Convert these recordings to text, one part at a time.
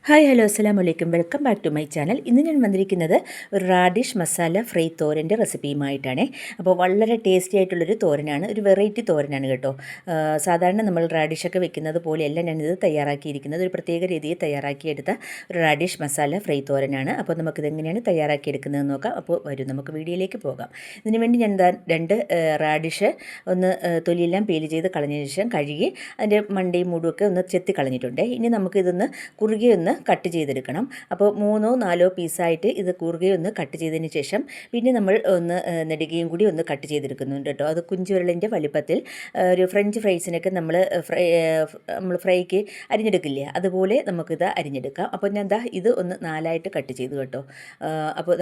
Hi hello അസ്സലാമു അലൈക്കും welcome back to my channel. ഇന്ന് ഞാൻ വന്നിരിക്കുന്നത് ഒരു റാഡിഷ് മസാല ഫ്രൈ തോരൻ്റെ റെസിപ്പിയുമായിട്ടാണ്. അപ്പോൾ വളരെ ടേസ്റ്റി ആയിട്ടുള്ളൊരു തോരനാണ്, ഒരു വെറൈറ്റി തോരനാണ് കേട്ടോ. സാധാരണ നമ്മൾ റാഡിഷൊക്കെ വെക്കുന്നത് പോലെയല്ല ഞാനിത് തയ്യാറാക്കിയിരിക്കുന്നത്. ഒരു പ്രത്യേക രീതിയിൽ തയ്യാറാക്കിയെടുത്ത ഒരു റാഡിഷ് മസാല ഫ്രൈ തോരനാണ്. അപ്പോൾ നമുക്കിതെങ്ങനെയാണ് തയ്യാറാക്കിയെടുക്കുന്നതെന്ന് നോക്കാം. അപ്പോൾ വരും നമുക്ക് വീഡിയോയിലേക്ക് പോകാം. ഇതിനു വേണ്ടി ഞാൻ രണ്ട് റാഡിഷ് ഒന്ന് തൊലിയെല്ലാം പീൽ ചെയ്ത് കളഞ്ഞതിന് ശേഷം കഴുകി അതിൻ്റെ മണ്ടയും മൂടുമൊക്കെ ഒന്ന് ചെത്തി കളഞ്ഞിട്ടുണ്ട്. ഇനി നമുക്കിതൊന്ന് കുറുകെ ഒന്ന് കട്ട് ചെയ്തെടുക്കണം. അപ്പോൾ 3-4 പീസായിട്ട് ഇത് കുറുകെ ഒന്ന് കട്ട് ചെയ്തതിന് ശേഷം പിന്നെ നമ്മൾ ഒന്ന് നെടുകയും കൂടി ഒന്ന് കട്ട് ചെയ്തെടുക്കുന്നുണ്ട് കേട്ടോ. അത് കുഞ്ചുവിരലിൻ്റെ വലിപ്പത്തിൽ ഒരു ഫ്രഞ്ച് ഫ്രൈസിനൊക്കെ നമ്മൾ ഫ്രൈക്ക് അരിഞ്ഞെടുക്കില്ലേ, അതുപോലെ നമുക്കിത് അരിഞ്ഞെടുക്കാം. അപ്പോൾ ഞാൻ ഇത് ഒന്ന് 4ആയിട്ട് കട്ട് ചെയ്തു കേട്ടോ. അപ്പോൾ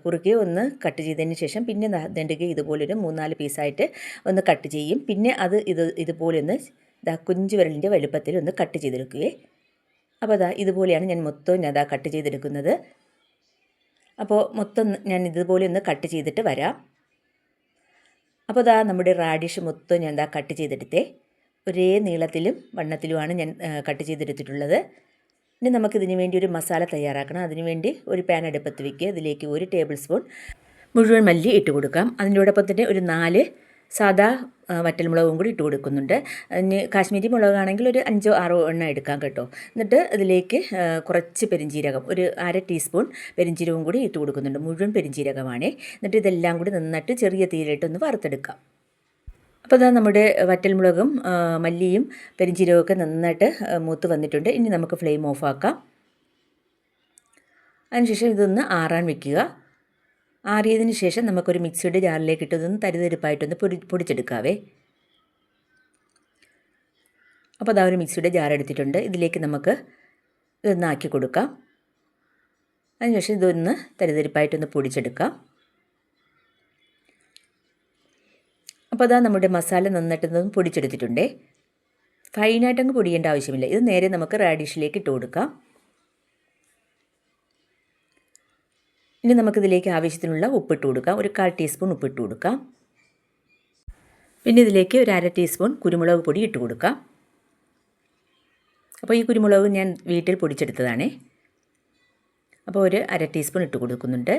കുറുകെ ഒന്ന് കട്ട് ചെയ്തതിന് ശേഷം പിന്നെ നെടുക ഇതുപോലൊരു 3-4 പീസായിട്ട് ഒന്ന് കട്ട് ചെയ്യും. പിന്നെ ഇതുപോലെ ഒന്ന് കുഞ്ചുവിരലിൻ്റെ വലുപ്പത്തിൽ ഒന്ന് കട്ട് ചെയ്തെടുക്കുകയെ. അപ്പോൾ ഇതുപോലെയാണ് ഞാൻ മൊത്തം കട്ട് ചെയ്തെടുക്കുന്നത്. അപ്പോൾ മൊത്തം ഞാൻ ഇതുപോലെ ഒന്ന് കട്ട് ചെയ്തിട്ട് വരാം. അപ്പോൾ നമ്മുടെ റാഡിഷ് മൊത്തം ഞാൻ കട്ട് ചെയ്തെടുത്തേ. ഒരേ നീളത്തിലും വണ്ണത്തിലുമാണ് ഞാൻ കട്ട് ചെയ്തെടുത്തിട്ടുള്ളത്. ഇനി നമുക്കിതിന് വേണ്ടി ഒരു മസാല തയ്യാറാക്കണം. അതിനുവേണ്ടി ഒരു പാൻ അടുപ്പത്ത് വയ്ക്കുക. അതിലേക്ക് 1 ടേബിൾ സ്പൂൺ മുഴുവൻ മല്ലി ഇട്ട് കൊടുക്കാം. അതിനോടൊപ്പം തന്നെ ഒരു 4 സാദാ വറ്റൽമുളകും കൂടി ഇട്ട് കൊടുക്കുന്നുണ്ട്. ഇനി കാശ്മീരി മുളകാണെങ്കിൽ ഒരു 5-6 എണ്ണം എടുക്കാം കേട്ടോ. എന്നിട്ട് ഇതിലേക്ക് കുറച്ച് പെരിഞ്ജീരകം, ഒരു 1/2 ടീസ്പൂൺ പെരിഞ്ജീരകവും കൂടി ഇട്ട് കൊടുക്കുന്നുണ്ട്. മുഴുവൻ പെരിഞ്ജീരകമാണ്. എന്നിട്ട് ഇതെല്ലാം കൂടി നന്നായിട്ട് ചെറിയ തീയിലിട്ടൊന്ന് വറുത്തെടുക്കാം. അപ്പോൾ നമ്മുടെ വറ്റൽമുളകും മല്ലിയും പെരിഞ്ജീരകമൊക്കെ നന്നായിട്ട് മൂത്ത് വന്നിട്ടുണ്ട്. ഇനി നമുക്ക് ഫ്ലെയിം ഓഫ് ആക്കാം. അതിനുശേഷം ഇതൊന്ന് ആറാൻ വെക്കുക. ആറിയതിന് ശേഷം നമുക്കൊരു മിക്സിയുടെ ജാറിലേക്ക് ഇട്ടതൊന്ന് തരിതരിപ്പായിട്ടൊന്ന് പൊടിച്ചെടുക്കാവേ. അപ്പോൾ ഒരു മിക്സിയുടെ ജാർ എടുത്തിട്ടുണ്ട്. ഇതിലേക്ക് നമുക്ക് ഇതൊന്ന് ആക്കി കൊടുക്കാം. അതിനുശേഷം ഇതൊന്ന് തരിതരിപ്പായിട്ടൊന്ന് പൊടിച്ചെടുക്കാം. അപ്പോൾ നമ്മുടെ മസാല നന്നായിട്ടൊന്ന് പൊടിച്ചെടുത്തിട്ടുണ്ടേ. ഫൈനായിട്ടങ്ങ് പൊടിയേണ്ട ആവശ്യമില്ല. ഇത് നേരെ നമുക്ക് റാഡിഷിലേക്ക് ഇട്ട് കൊടുക്കാം. ഇനി നമുക്കിതിലേക്ക് ആവശ്യത്തിനുള്ള ഉപ്പിട്ട് കൊടുക്കാം. ഒരു 1/4 ടീസ്പൂൺ ഉപ്പിട്ട് കൊടുക്കാം. പിന്നെ ഇതിലേക്ക് ഒരു 1/2 ടീസ്പൂൺ കുരുമുളക് പൊടി ഇട്ട് കൊടുക്കാം. അപ്പോൾ ഈ കുരുമുളക് ഞാൻ വീട്ടിൽ പൊടിച്ചെടുത്തതാണ്. അപ്പോൾ ഒരു 1/2 ടീസ്പൂൺ ഇട്ട് കൊടുക്കുന്നുണ്ട്.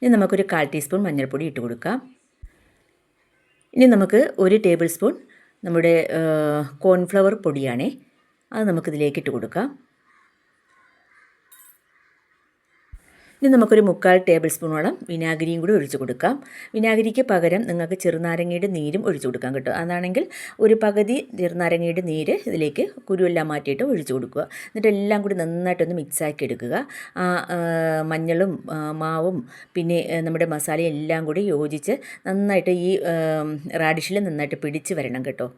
ഇനി നമുക്കൊരു 1/4 ടീസ്പൂൺ മഞ്ഞൾപ്പൊടി ഇട്ട് കൊടുക്കാം. ഇനി നമുക്ക് 1 ടേബിൾ സ്പൂൺ നമ്മുടെ കോൺഫ്ലവർ പൊടിയാണ്, അത് നമുക്കിതിലേക്ക് ഇട്ട് കൊടുക്കാം. ഇനി നമുക്കൊരു 3/4 ടേബിൾ സ്പൂണോളം വിനാഗിരിയും കൂടി ഒഴിച്ച് കൊടുക്കാം. വിനാഗിരിക്ക് പകരം നിങ്ങൾക്ക് ചെറുനാരങ്ങയുടെ നീരും ഒഴിച്ച് കൊടുക്കാം കേട്ടോ. അതാണെങ്കിൽ ഒരു പകുതി ചെറുനാരങ്ങയുടെ നീര് ഇതിലേക്ക് കുരുവെല്ലാം മാറ്റിയിട്ട് ഒഴിച്ച് കൊടുക്കുക. എന്നിട്ട് എല്ലാം കൂടി നന്നായിട്ടൊന്ന് മിക്സാക്കി എടുക്കുക. മഞ്ഞളും മാവും പിന്നെ നമ്മുടെ മസാലയും എല്ലാം കൂടി യോജിച്ച് നന്നായിട്ട് ഈ റാഡിഷിൽ നന്നായിട്ട് പിടിച്ച് വരണം കേട്ടോ.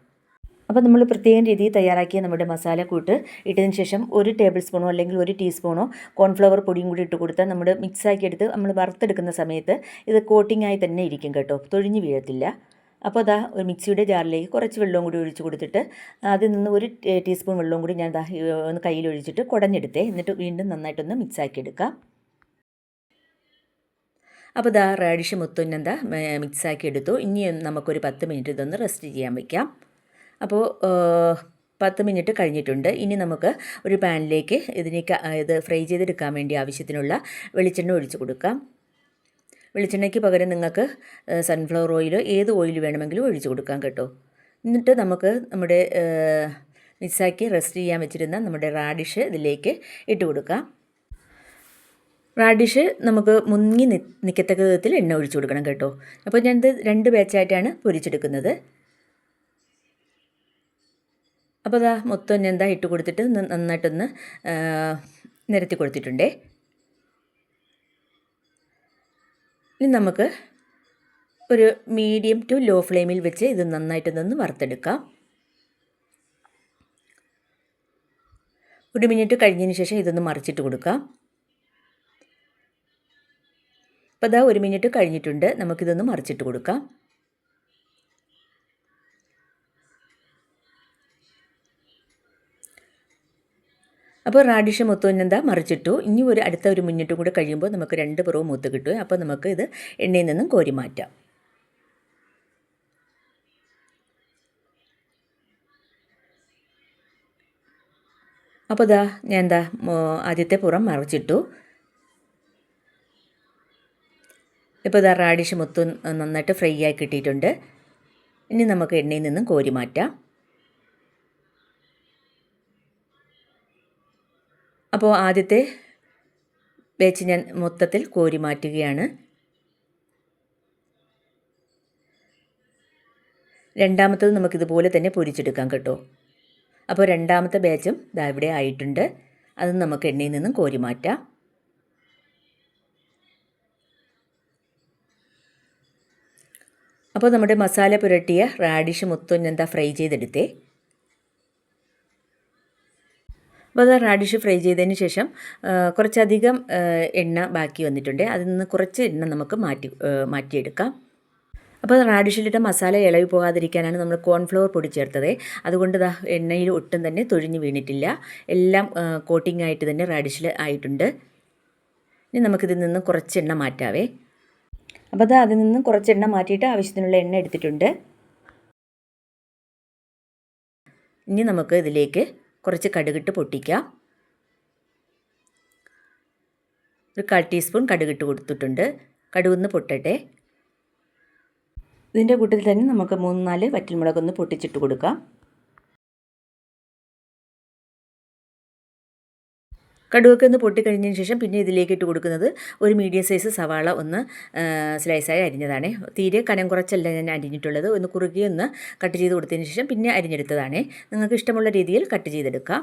അപ്പോൾ നമ്മൾ പ്രത്യേകം രീതിയിൽ തയ്യാറാക്കിയ നമ്മുടെ മസാലക്കൂട്ട് ഇട്ടതിന് ശേഷം 1 ടേബിൾ സ്പൂണോ അല്ലെങ്കിൽ 1 ടീസ്പൂണോ കോൺഫ്ലവർ പൊടിയും കൂടി ഇട്ട് കൊടുത്താൽ നമ്മൾ മിക്സാക്കി എടുത്ത് നമ്മൾ വറുത്തെടുക്കുന്ന സമയത്ത് ഇത് കോട്ടിങ്ങായി തന്നെ ഇരിക്കും കേട്ടോ, തൊഴിഞ്ഞ് വീഴത്തില്ല. അപ്പോൾ ഒരു മിക്സിയുടെ ജാറിലേക്ക് കുറച്ച് വെള്ളവും കൂടി ഒഴിച്ച് കൊടുത്തിട്ട് അതിൽ നിന്ന് 1 ടീസ്പൂൺ വെള്ളവും കൂടി ഞാൻ ഒന്ന് കയ്യിലൊഴിച്ചിട്ട് കുടഞ്ഞെടുത്തേ. എന്നിട്ട് വീണ്ടും നന്നായിട്ടൊന്ന് മിക്സാക്കി എടുക്കാം. അപ്പോൾ റാഡിഷ് മൊത്തം ഞാൻ മിക്സാക്കി എടുത്തു. ഇനി നമുക്കൊരു 10 മിനിറ്റ് ഇതൊന്ന് റെസ്റ്റ് ചെയ്യാൻ വയ്ക്കാം. അപ്പോൾ 10 മിനിറ്റ് കഴിഞ്ഞിട്ടുണ്ട്. ഇനി നമുക്ക് ഒരു പാനിലേക്ക് ഇത് ഫ്രൈ ചെയ്തെടുക്കാൻ വേണ്ടി ആവശ്യത്തിനുള്ള വെളിച്ചെണ്ണ ഒഴിച്ച് കൊടുക്കാം. വെളിച്ചെണ്ണയ്ക്ക് പകരം നിങ്ങൾക്ക് സൺഫ്ലവർ ഓയിലോ ഏത് ഓയിൽ വേണമെങ്കിലും ഒഴിച്ച് കൊടുക്കാം കേട്ടോ. എന്നിട്ട് നമുക്ക് നമ്മുടെ മിക്സാക്കി റെസ്റ്റ് ചെയ്യാൻ വെച്ചിരുന്ന നമ്മുടെ റാഡിഷ് ഇതിലേക്ക് ഇട്ട് കൊടുക്കാം. റാഡിഷ് നമുക്ക് മുങ്ങി നിൽക്കത്തക്ക വിധത്തിൽ എണ്ണ ഒഴിച്ച് കൊടുക്കണം കേട്ടോ. അപ്പോൾ ഞാനിത് 2 ബാച്ചായിട്ടാണ് പൊരിച്ചെടുക്കുന്നത്. അപ്പോൾ മൊത്തം ഞാൻ ഇട്ട് കൊടുത്തിട്ട് നന്നായിട്ടൊന്ന് നിരത്തി കൊടുത്തിട്ടുണ്ടേ. ഇനി നമുക്ക് ഒരു മീഡിയം ടു ലോ ഫ്ലെയിമിൽ വെച്ച് ഇത് നന്നായിട്ടൊന്ന് വറുത്തെടുക്കാം. 1 മിനിറ്റ് കഴിഞ്ഞതിന് ശേഷം ഇതൊന്ന് മറിച്ചിട്ട് കൊടുക്കാം. അപ്പോൾ 1 മിനിറ്റ് കഴിഞ്ഞിട്ടുണ്ട്. നമുക്കിതൊന്ന് മറിച്ചിട്ട് കൊടുക്കാം. അപ്പോൾ റാഡിഷ് മൊത്തം മറിച്ചിട്ടു. ഇനി അടുത്ത 1 മിനിറ്റും കൂടെ കഴിയുമ്പോൾ നമുക്ക് 2 പുറവും മൂത്ത് കിട്ടും. അപ്പോൾ നമുക്ക് ഇത് എണ്ണയിൽ നിന്നും കോരി മാറ്റാം. അപ്പോൾ ഇതാ ഞാൻ ആദ്യത്തെ പുറം മറിച്ചിട്ടു. ഇപ്പോൾ ഇതാ റാഡിഷ് മൊത്തം നന്നായിട്ട് ഫ്രൈ ആയി കിട്ടിയിട്ടുണ്ട്. ഇനി നമുക്ക് എണ്ണയിൽ നിന്നും കോരി മാറ്റാം. അപ്പോൾ ആദ്യത്തെ ബാച്ച് ഞാൻ മൊത്തത്തിൽ കോരി മാറ്റുകയാണ്. രണ്ടാമത്തത് നമുക്കിതുപോലെ തന്നെ പൊരിച്ചെടുക്കാം കേട്ടോ. അപ്പോൾ രണ്ടാമത്തെ ബാച്ചും ദാ ഇവിടെ ആയിട്ടുണ്ട്. അത് നമുക്ക് എണ്ണയിൽ നിന്നും കോരി മാറ്റാം. അപ്പോൾ നമ്മുടെ മസാല പുരട്ടിയ റാഡിഷ് മൊത്തം ഞാൻ ഫ്രൈ ചെയ്തെടുത്തേ. അപ്പോൾ അത് റാഡിഷ് ഫ്രൈ ചെയ്തതിന് ശേഷം കുറച്ചധികം എണ്ണ ബാക്കി വന്നിട്ടുണ്ട്. അതിൽ നിന്ന് കുറച്ച് എണ്ണ നമുക്ക് മാറ്റിയെടുക്കാം. അപ്പോൾ റാഡിഷിലിട്ട മസാല ഇളകി പോകാതിരിക്കാനാണ് നമ്മൾ കോൺഫ്ലവർ പൊടി ചേർത്തത്. അതുകൊണ്ട് എണ്ണയിൽ ഒട്ടും തന്നെ തൊഴിഞ്ഞ് വീണിട്ടില്ല. എല്ലാം കോട്ടിംഗ് ആയിട്ട് തന്നെ റാഡിഷിൽ ആയിട്ടുണ്ട്. ഇനി നമുക്കിതിൽ നിന്ന് കുറച്ച് എണ്ണ മാറ്റാവേ. അപ്പോൾ അതിൽ നിന്നും കുറച്ച് എണ്ണ മാറ്റിയിട്ട് ആവശ്യത്തിനുള്ള എണ്ണ എടുത്തിട്ടുണ്ട്. ഇനി നമുക്ക് ഇതിലേക്ക് കുറച്ച് കടുകിട്ട് പൊട്ടിക്കാം. ഒരു 1/4 ടീസ്പൂൺ കടുകിട്ട് കൊടുത്തിട്ടുണ്ട്. കടുകൊന്ന് പൊട്ടട്ടെ. ഇതിൻ്റെ കൂട്ടത്തിൽ തന്നെ നമുക്ക് 3-4 വറ്റൽമുളകൊന്ന് പൊട്ടിച്ചിട്ട് കൊടുക്കാം. കടുകൊക്കെ ഒന്ന് പൊട്ടിക്കഴിഞ്ഞതിന് ശേഷം പിന്നെ ഇതിലേക്ക് ഇട്ട് കൊടുക്കുന്നത് ഒരു മീഡിയം സൈസ് സവാള ഒന്ന് സ്ലൈസായി അരിഞ്ഞതാണ്. തീരെ കനം കുറച്ചല്ല ഞാൻ അരിഞ്ഞിട്ടുള്ളത്. ഒന്ന് കുറുകി ഒന്ന് കട്ട് ചെയ്ത് കൊടുത്തതിന് ശേഷം പിന്നെ അരിഞ്ഞെടുത്തതാണ്. നിങ്ങൾക്ക് ഇഷ്ടമുള്ള രീതിയിൽ കട്ട് ചെയ്തെടുക്കാം.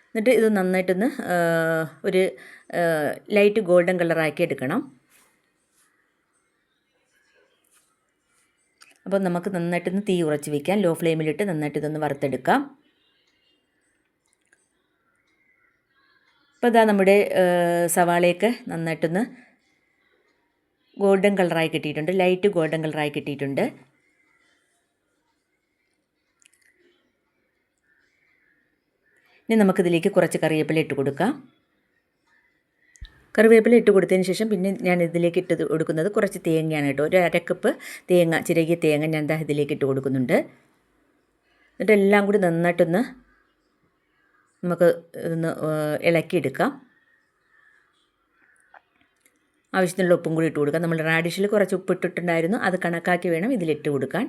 എന്നിട്ട് ഇത് നന്നായിട്ടൊന്ന് ഒരു ലൈറ്റ് ഗോൾഡൻ കളറാക്കി എടുക്കണം. അപ്പോൾ നമുക്ക് നന്നായിട്ടൊന്ന് തീ ഉറച്ച് വയ്ക്കാം. ലോ ഫ്ലെയിമിലിട്ട് നന്നായിട്ട് ഇതൊന്ന് വറുത്തെടുക്കാം. അപ്പോൾ നമ്മുടെ സവാളയൊക്കെ നന്നായിട്ടൊന്ന് ഗോൾഡൻ കളറായി കിട്ടിയിട്ടുണ്ട്. ലൈറ്റ് ഗോൾഡൻ കളറായി കിട്ടിയിട്ടുണ്ട്. ഇനി നമുക്കിതിലേക്ക് കുറച്ച് കറിവേപ്പില ഇട്ട് കൊടുക്കാം. കറിവേപ്പില ഇട്ട് കൊടുത്തതിന് ശേഷം പിന്നെ ഞാൻ ഇതിലേക്ക് ഇട്ട് കൊടുക്കുന്നത് കുറച്ച് തേങ്ങയാണ് കേട്ടോ. ഒരു 1/2 കപ്പ് തേങ്ങ, ചിരകിയ തേങ്ങ ഞാൻ ഇതിലേക്ക് ഇട്ട് കൊടുക്കുന്നുണ്ട്. എന്നിട്ട് എല്ലാം കൂടി നന്നായിട്ടൊന്ന് നമുക്ക് ഇതൊന്ന് ഇളക്കിയെടുക്കാം. ആവശ്യത്തിനുള്ള ഉപ്പും കൂടി ഇട്ട് കൊടുക്കാം. നമ്മൾ റാഡിഷിൽ കുറച്ച് ഉപ്പ് ഇട്ടിട്ടുണ്ടായിരുന്നു. അത് കണക്കാക്കി വേണം ഇതിലിട്ട് കൊടുക്കാൻ.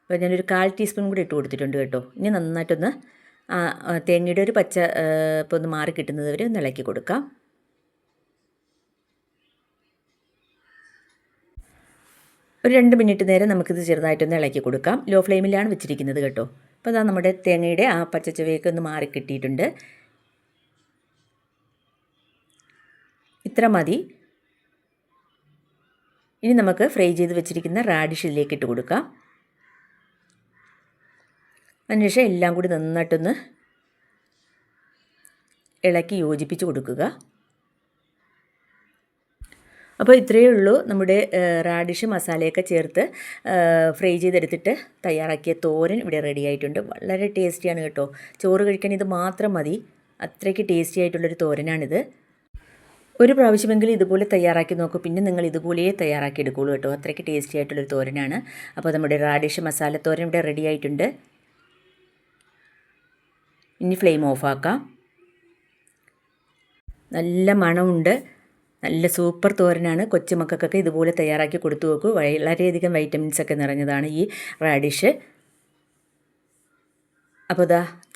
അപ്പോൾ ഞാനൊരു 1/4 ടീസ്പൂൺ കൂടി ഇട്ട് കൊടുത്തിട്ടുണ്ട് കേട്ടോ. ഇനി നന്നായിട്ടൊന്ന് തേങ്ങയുടെ ഒരു പച്ച ഇപ്പോൾ ഒന്ന് മാറി കിട്ടുന്നത് വരെ ഒന്ന് ഇളക്കി കൊടുക്കാം. ഒരു 2 മിനിറ്റ് നേരം നമുക്കിത് ചെറുതായിട്ടൊന്ന് ഇളക്കി കൊടുക്കാം. ലോ ഫ്ലെയിമിലാണ് വെച്ചിരിക്കുന്നത് കേട്ടോ. അപ്പോൾ നമ്മുടെ തേങ്ങയുടെ ആ പച്ചച്ചുവയൊക്കെ ഒന്ന് മാറി കിട്ടിയിട്ടുണ്ട്. ഇത്ര മതി. ഇനി നമുക്ക് ഫ്രൈ ചെയ്ത് വെച്ചിരിക്കുന്ന റാഡിഷ് ഇതിലേക്ക് ഇട്ട് കൊടുക്കാം. അതിനുശേഷം എല്ലാം കൂടി നന്നായിട്ടൊന്ന് ഇളക്കി യോജിപ്പിച്ച് കൊടുക്കുക. അപ്പോൾ ഇത്രയേ ഉള്ളൂ. നമ്മുടെ റാഡിഷ് മസാലയൊക്കെ ചേർത്ത് ഫ്രൈ ചെയ്തെടുത്തിട്ട് തയ്യാറാക്കിയ തോരൻ ഇവിടെ റെഡി ആയിട്ടുണ്ട്. വളരെ ടേസ്റ്റിയാണ് കേട്ടോ. ചോറ് കഴിക്കാൻ ഇത് മാത്രം മതി. അത്രയ്ക്ക് ടേസ്റ്റി ആയിട്ടുള്ളൊരു തോരനാണിത്. ഒരു പ്രാവശ്യമെങ്കിലും ഇതുപോലെ തയ്യാറാക്കി നോക്കൂ. പിന്നെ നിങ്ങൾ ഇതുപോലെ തയ്യാറാക്കി എടുക്കുകയുള്ളൂ കേട്ടോ. അത്രയ്ക്ക് ടേസ്റ്റി ആയിട്ടുള്ളൊരു തോരനാണ്. അപ്പോൾ നമ്മുടെ റാഡിഷ് മസാല തോരൻ ഇവിടെ റെഡി ആയിട്ടുണ്ട്. ഇനി ഫ്ലെയിം ഓഫാക്കാം. നല്ല മണമുണ്ട്. നല്ല സൂപ്പർ തോരനാണ്. കൊച്ചുമക്കൾക്കൊക്കെ ഇതുപോലെ തയ്യാറാക്കി കൊടുത്തു നോക്കൂ. വളരെയധികം വൈറ്റമിൻസൊക്കെ നിറഞ്ഞതാണ് ഈ റാഡിഷ്. അപ്പോൾ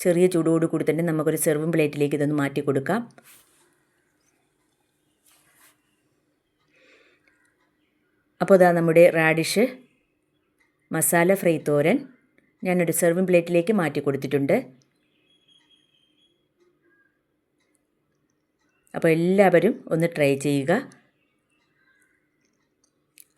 ചെറിയ ചൂടോട് കൂടി തന്നെ നമുക്കൊരു സെർവിങ് പ്ലേറ്റിലേക്ക് ഇതൊന്ന് മാറ്റി കൊടുക്കാം. അപ്പോൾ നമ്മുടെ റാഡിഷ് മസാല ഫ്രൈ തോരൻ ഞാനൊരു സെർവിങ് പ്ലേറ്റിലേക്ക് മാറ്റി കൊടുത്തിട്ടുണ്ട്. അപ്പോൾ എല്ലാവരും ഒന്ന് ട്രൈ ചെയ്യുക.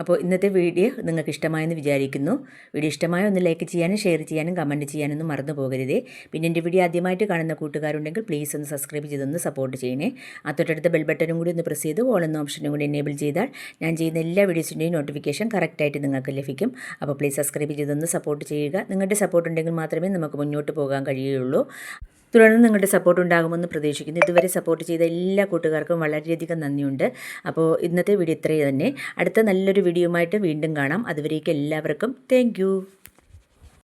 അപ്പോൾ ഇന്നത്തെ വീഡിയോ നിങ്ങൾക്ക് ഇഷ്ടമായെന്ന് വിചാരിക്കുന്നു. വീഡിയോ ഇഷ്ടമായ ഒന്ന് ലൈക്ക് ചെയ്യാനും ഷെയർ ചെയ്യാനും കമൻറ്റ് ചെയ്യാനൊന്നും മറന്നു പോകരുതേ. പിന്നെ എൻ്റെ വീഡിയോ ആദ്യമായിട്ട് കാണുന്ന കൂട്ടുകാരുണ്ടെങ്കിൽ പ്ലീസ് ഒന്ന് സബ്സ്ക്രൈബ് ചെയ്തൊന്ന് സപ്പോർട്ട് ചെയ്യണേ. തൊട്ടടുത്ത ബെൽ ബട്ടനും കൂടി ഒന്ന് പ്രസ് ചെയ്ത് ഓൾ എന്ന ഓപ്ഷനും കൂടി എനേബിൾ ചെയ്താൽ ഞാൻ ചെയ്യുന്ന എല്ലാ വീഡിയോസിൻ്റെയും നോട്ടിഫിക്കേഷൻ കറക്റ്റായിട്ട് നിങ്ങൾക്ക് ലഭിക്കും. അപ്പോൾ പ്ലീസ് സബ്സ്ക്രൈബ് ചെയ്തൊന്ന് സപ്പോർട്ട് ചെയ്യുക. നിങ്ങളുടെ സപ്പോർട്ട് ഉണ്ടെങ്കിൽ മാത്രമേ നമുക്ക് മുന്നോട്ട് പോകാൻ കഴിയുകയുള്ളൂ. തുടർന്ന് നിങ്ങളുടെ സപ്പോർട്ട് ഉണ്ടാകുമെന്ന് പ്രതീക്ഷിക്കുന്നു. ഇതുവരെ സപ്പോർട്ട് ചെയ്ത എല്ലാ കൂട്ടുകാർക്കും വളരെയധികം നന്ദിയുണ്ട്. അപ്പോൾ ഇന്നത്തെ വീഡിയോ ഇത്രയും തന്നെ. അടുത്ത നല്ലൊരു വീഡിയോയുമായിട്ട് വീണ്ടും കാണാം. അതുവരേക്കും എല്ലാവർക്കും താങ്ക് യു.